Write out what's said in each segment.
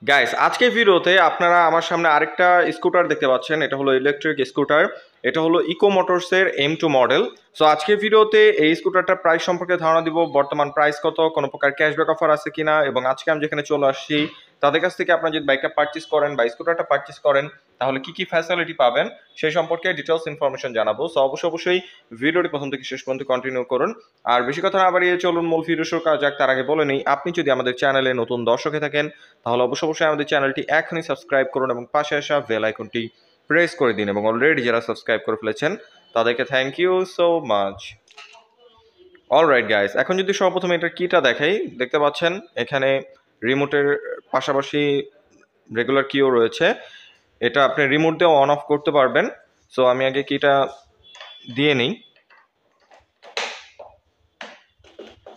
Guys আজকের ভিডিওতে আপনারা আমার সামনে আরেকটা স্কুটার দেখতে পাচ্ছেন। এটা হলো ইলেকট্রিক স্কুটার। এটা হলো ইকো মোটরসের M2 মডেল। সো আজকের ভিডিওতে এই স্কুটারটার প্রাইস সম্পর্কে ধারণা দিব, বর্তমান প্রাইস কত, কোনো প্রকার ক্যাশব্যাক অফার আছে কিনা, এবং আজকে আমি যেখানে চলে আসছি তাদের কাছ থেকে আপনারা যদি বাইকটা পারচেস করেন বা স্কুটারটা পারচেস করেন তাহলে কি কি ফ্যাসিলিটি পাবেন সেই সম্পর্কে ডিটেলস ইনফরমেশন জানাবো। সো অবশ্যই ভিডিওটি প্রথম থেকে শেষ পর্যন্ত কন্টিনিউ করুন। আর বেশি কথা না বাড়িয়ে চলুন মূল ভিডিও শুরু করা যাক। তার আগে বলে নেই, আপনি যদি আমাদের চ্যানেলে নতুন দর্শক হয়ে থাকেন তাহলে অবশ্যই আমাদের চ্যানেলটি এখনই সাবস্ক্রাইব করুন এবং পাশে আসা বেল আইকনটি প্রেস করে দিন, এবং অলরেডি যারা সাবস্ক্রাইব করে ফেলেছেন তাদেরকে thank you so much. Alright guys, এখন যদি সর্বপ্রথম এটার কিটা দেখাই, দেখতে পাচ্ছেন এখানে রিমোটের পাশাপাশি রেগুলার কিও রয়েছে। এটা আপনি রিমোট দিয়ে অন অফ করতে পারবেন। সো আমি আগে কিটা দিয়ে নিই।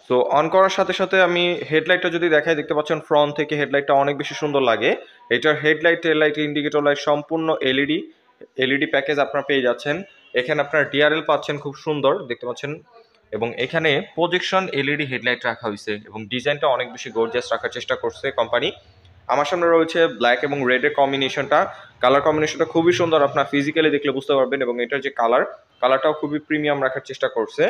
তো অন করার সাথে সাথে আমি হেডলাইটটা যদি দেখাই, দেখতে পাচ্ছেন ফ্রন্ট থেকে হেডলাইটটা অনেক বেশি সুন্দর লাগে। এটার হেডলাইট, টেল লাইট, ইন্ডিকেটর লাইট সম্পূর্ণ এলইডি প্যাকেজ আপনারা পেয়ে যাচ্ছেন। এখানে আপনার ডিআরএল পাচ্ছেন খুব সুন্দর দেখতে পাচ্ছেন, এবং এখানে প্রজেকশন এলইডি হেডলাইট রাখা হয়েছে এবং ডিজাইনটা অনেক বেশি গর্জিয়াস রাখার চেষ্টা করছে কোম্পানি। আমার সামনে রয়েছে ব্ল্যাক এবং রেডের কম্বিনেশনটা। কালার কম্বিনেশনটা খুবই সুন্দর, আপনার ফিজিক্যালি দেখলে বুঝতে পারবেন, এবং এটার যে কালারটাও খুবই প্রিমিয়াম রাখার চেষ্টা করছে।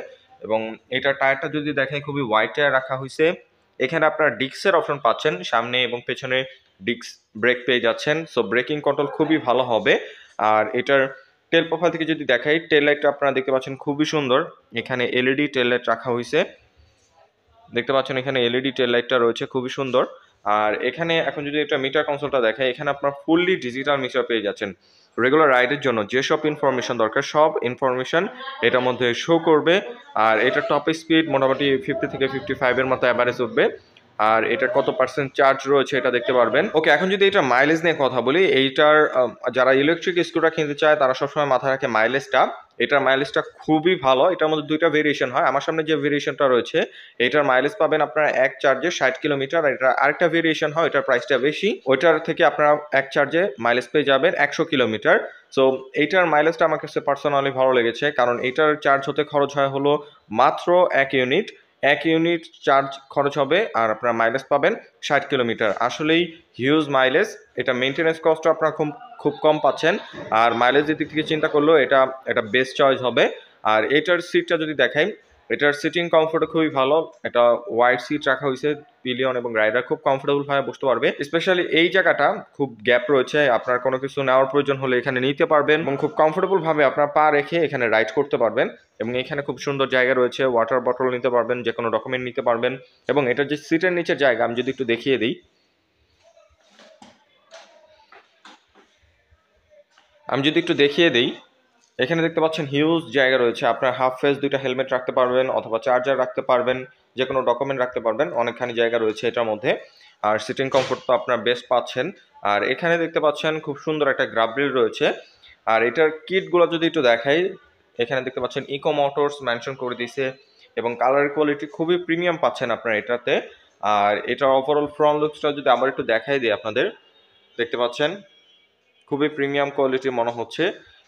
এবং এটার টায়ারটা যদি দেখেন খুবই ওয়াইড টায়ার রাখা হয়েছে। এখানে আপনার ডিস্কের অপশন পাচ্ছেন, সামনে এবং পেছনে ডিস্ক ব্রেক পেয়ে যাচ্ছেন। সো ব্রেকিং কন্ট্রোল খুবই ভালো হবে। আর এটার টেল প্রোফাইল থেকে যদি দেখাই, টেল লাইটটা আপনারা দেখতে পাচ্ছেন খুবই সুন্দর। এখানে এলইডি টেল লাইট রাখা হয়েছে, দেখতে পাচ্ছেন এখানে এলইডি টেল লাইটটা রয়েছে খুবই সুন্দর। আর এখানে এখন যদি এটা মিটার কনসোলটা দেখায়, এখানে আপনার ফুললি ডিজিটাল মিটার পেয়ে যাচ্ছেন। রেগুলার রাইডের জন্য যেসব ইনফরমেশন দরকার সব ইনফরমেশন এটার মধ্যে শো করবে। আর এটা টপ স্পিড মোটামুটি 50 থেকে 55-এর মতো অ্যাভারেজ উঠবে। আর এটার কত পার্সেন্ট চার্জ রয়েছে এটা দেখতে পারবেন। ওকে, এখন যদি এটা মাইলেজ নিয়ে কথা বলি, এইটার যারা ইলেকট্রিক স্কুটার কিনতে চায় তারা সবসময় মাথায় রাখে মাইলেজটা। এটার মাইলেজটা খুবই ভালো। এটার মধ্যে দুইটা ভেরিয়েশন হয়। আমার সামনে যে ভেরিয়েশনটা রয়েছে এটার মাইলেজ পাবেন আপনারা এক চার্জে 60 কিলোমিটার। আর এটা আরেকটা ভেরিয়েশন হয়, এটার প্রাইসটা বেশি, ওইটার থেকে আপনারা এক চার্জে মাইলেজ পেয়ে যাবেন 100 কিলোমিটার। সো এইটার মাইলেজটা আমার কাছে পার্সোনালি ভালো লেগেছে, কারণ এটার চার্জ হতে খরচ হয় হলো মাত্র 1 ইউনিট। 1 ইউনিট চার্জ খরচ হবে আর আপনারা মাইলেজ পাবেন 60 কিলোমিটার। আসলেই হিউজ মাইলেজ। এটা মেনটেন্যান্স কস্টও আপনারা খুব খুব কম পাচ্ছেন। আর মাইলেজের দিক থেকে চিন্তা করলেও এটা বেস্ট চয়েস হবে। আর এটার সিটটা যদি দেখাই, এটার সিটিং কমফোর্টও খুবই ভালো। এটা ওয়াইড সিট রাখা হয়েছে, পিলিয়ন এবং রাইডার খুব কমফোর্টেবল ভাবে বসতে পারবে। স্পেশালি এই জায়গাটা খুব গ্যাপ রয়েছে, আপনার কোনো কিছু নেওয়ার প্রয়োজন হলে এখানে নিতে পারবেন এবং খুব কমফোর্টেবল ভাবে আপনার পা রেখে এখানে রাইড করতে পারবেন। এবং এখানে খুব সুন্দর জায়গা রয়েছে, ওয়াটার বটল নিতে পারবেন, যে কোনো ডকুমেন্ট নিতে পারবেন। এবং এটার যে সিটের নিচের জায়গা আমি যদি একটু দেখিয়ে দিই, এখানে দেখতে পাচ্ছেন হিউজ জায়গা রয়েছে। আপনার হাফ ফেস দুইটা হেলমেট রাখতে পারবেন অথবা চার্জার রাখতে পারবেন, যে কোনো ডকুমেন্ট রাখতে পারবেন। অনেকখানি জায়গা রয়েছে এটার মধ্যে। আর সিটিং কমফোর্ট তো আপনার বেস্ট পাচ্ছেন। আর এখানে দেখতে পাচ্ছেন খুব সুন্দর একটা গ্রাব রিল রয়েছে। আর এটার কিটগুলো যদি একটু দেখাই, এখানে দেখতে পাচ্ছেন ইকো মোটরস মেনশন করে দিয়েছে, এবং কালার কোয়ালিটি খুবই প্রিমিয়াম পাচ্ছেন আপনারা এটাতে। আর এটার ওভারঅল ফ্রন্ট লুকসটা যদি আবার একটু দেখাই দিই আপনাদের, দেখতে পাচ্ছেন খুবই প্রিমিয়াম কোয়ালিটির মনে হচ্ছে।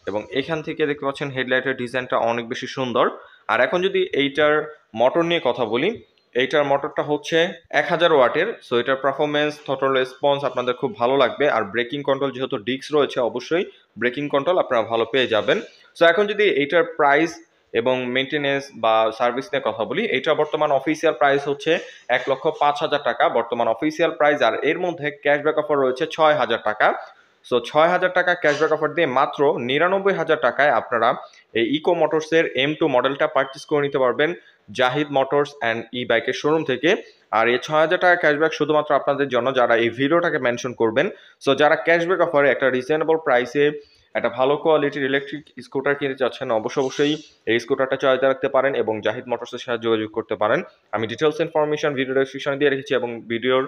এবং এখান থেকে দেখতে পাচ্ছেন হেডলাইটের ডিজাইনটা অনেক বেশি সুন্দর। আর এখন যদি এইটার মোটর নিয়ে কথা বলি, এইটার মোটরটা হচ্ছে 1000 ওয়াটের। সো এটার পারফরমেন্স, থ্রটল রেসপন্স আপনাদের খুব ভালো লাগবে। আর ব্রেকিং কন্ট্রোল যেহেতু ডিস্ক রয়েছে, অবশ্যই ব্রেকিং কন্ট্রোল আপনারা ভালো পেয়ে যাবেন। সো এখন যদি এইটার প্রাইস এবং মেনটেনেন্স বা সার্ভিস নিয়ে কথা বলি, এটা বর্তমান অফিসিয়াল প্রাইস হচ্ছে 1,05,000 টাকা বর্তমান অফিসিয়াল প্রাইস। আর এর মধ্যে ক্যাশব্যাক অফার রয়েছে 6,000 টাকা। সো 6,000 টাকা ক্যাশব্যাক অফার দিয়ে মাত্র 99,000 টাকায় আপনারা এই ইকো মোটরসের M2 মডেলটা পারচেস করে নিতে পারবেন জাহিদ মোটরস অ্যান্ড ই বাইকের শোরুম থেকে। আর এই 6,000 টাকা ক্যাশব্যাক শুধুমাত্র আপনাদের জন্য যারা এই ভিডিওটাকে মেনশন করবেন। সো যারা ক্যাশব্যাক অফারে একটা রিজনেবল প্রাইসে একটা ভালো কোয়ালিটির ইলেকট্রিক স্কুটার কিনতে চাচ্ছেন, অবশ্যই এই স্কুটারটা চয়েস রাখতে পারেন এবং জাহিদ মোটরসের সাথে যোগাযোগ করতে পারেন। আমি ডিটেলস ইনফরমেশন ভিডিও ডেসক্রিপশনে দিয়ে রেখেছি, এবং ভিডিওর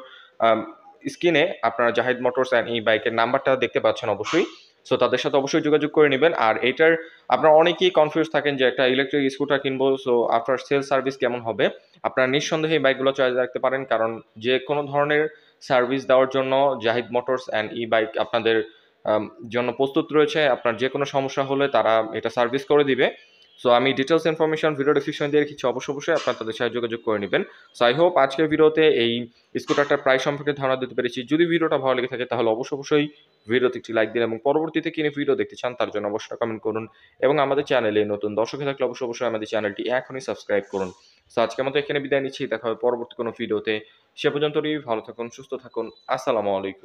স্ক্রিনে আপনারা জাহিদ মোটরস অ্যান্ড এই বাইকের নাম্বারটা দেখতে পাচ্ছেন অবশ্যই। সো তাদের সাথে অবশ্যই যোগাযোগ করে নেবেন। আর এটার আপনারা অনেকেই কনফিউজ থাকেন যে একটা ইলেকট্রিক স্কুটার কিনবো, সো আফটার সেল সার্ভিস কেমন হবে। আপনারা নিঃসন্দেহে এই বাইকগুলো চয়েস রাখতে পারেন, কারণ যে কোনো ধরনের সার্ভিস দেওয়ার জন্য Zahid motors and E bike আপনাদের জন্য প্রস্তুত রয়েছে। আপনার যে কোনো সমস্যা হলে তারা এটা সার্ভিস করে দিবে। সো আমি ডিটেলস ইনফরমেশন ভিডিও ডিসক্রিপশন দিয়ে রেখেছি, অবশ্যই আপনারা তাদের সাথে যোগাযোগ করে নেবেন। সো আই হোপ আজকের ভিডিওতে এই স্কুটারটার প্রাইস সম্পর্কে ধারণা দিতে পেরেছি। যদি ভিডিওটা ভালো লেগে থাকে তাহলে অবশ্যই ভিডিওতে একটি লাইক দিন এবং পরবর্তীতে কিনে ভিডিও দেখতে চান তার জন্য অবশ্যই কমেন্ট করুন এবং আমাদের চ্যানেলে নতুন দর্শক থাকলে অবশ্যই আমাদের চ্যানেলটি এখনই সাবস্ক্রাইব করুন। সো আজকের মতো এখানে বিদায় নিচ্ছি, দেখা হবে পরবর্তী কোনো ভিডিওতে। সে পর্যন্ত ভালো থাকুন, সুস্থ থাকুন। আসসালামু আলাইকুম।